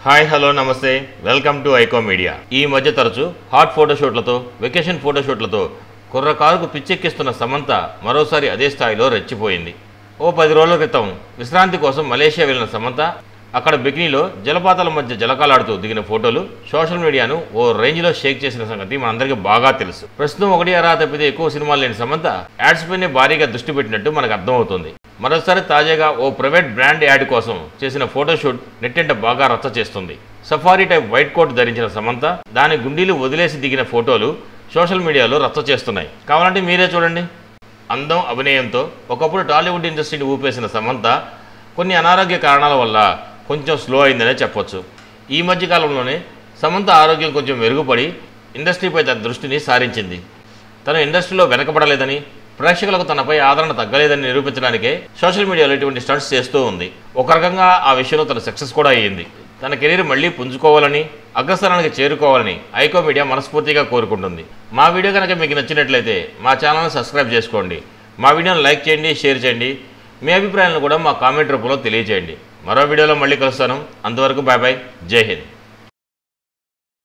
Hi hello నమస్తే welcome to iQOO media. ఈ మధ్య తరచూ హాట్ ఫోటోషూట్లతో వెకేషన్ ఫోటోషూట్లతో కుర్రకారుకు పిచ్చెక్కిస్తున్న సమంత మరోసారి అదే స్థాయిలో రెచ్చిపోయింది. ఓ 10 రోజుల క్రితం విశ్రాంతి కోసం మలేషియా వెళ్లిన సమంత అక్కడ బికినీలో జలపాతాల మధ్య జలకాలాడుతూ దిగిన ఫోటోలు సోషల్ మీడియాను ఓ రేంజ్లో షేక్ చేసిన సంగతి మనందరికీ బాగా తెలుసు. ప్రస్తుతం ఒకటి అరా తప్పితే ఎక్కువ సినిమాలు లేని సమంత యాడ్స్ పైనే భారీగా దృష్టి పెట్టినట్టు మనకు అర్థమవుతుంది. మరోసారి తాజాగా ఓ ప్రైవేట్ బ్రాండ్ యాడ్ కోసం చేసిన ఫోటోషూట్ నెట్టింట బాగా రచ్చ చేస్తుంది. సఫారీ టైప్ వైట్ కోట్ ధరించిన సమంత దాని గుండీలు వదిలేసి దిగిన ఫోటోలు సోషల్ మీడియాలో రచ్చ చేస్తున్నాయి. కావాలంటే మీరే చూడండి. అందం అభినయంతో ఒకప్పుడు టాలీవుడ్ ఇండస్ట్రీని ఊపేసిన సమంత కొన్ని అనారోగ్య కారణాల వల్ల కొంచెం స్లో అయిందనే చెప్పొచ్చు. ఈ మధ్య కాలంలోనే సమంత ఆరోగ్యం కొంచెం మెరుగుపడి ఇండస్ట్రీపై తన దృష్టిని సారించింది. తను ఇండస్ట్రీలో వెనకబడలేదని, ప్రేక్షకులకు తనపై ఆదరణ తగ్గలేదని నిరూపించడానికే సోషల్ మీడియాలో ఇటువంటి స్టంట్స్ చేస్తూ ఉంది. ఒక రకంగా ఆ విషయంలో తన సక్సెస్ కూడా అయ్యింది. తన కెరీర్ మళ్ళీ పుంజుకోవాలని, అగ్రస్థానానికి చేరుకోవాలని ఐకో మీడియా మనస్ఫూర్తిగా కోరుకుంటుంది. మా వీడియో కనుక మీకు నచ్చినట్లయితే మా ఛానల్ని సబ్స్క్రైబ్ చేసుకోండి. మా వీడియోని లైక్ చేయండి, షేర్ చేయండి. మీ అభిప్రాయాలను కూడా మా కామెంట్ రూపంలో తెలియజేయండి. మరో వీడియోలో మళ్ళీ కలుస్తాను. అంతవరకు బాయ్ బాయ్. జై హింద్.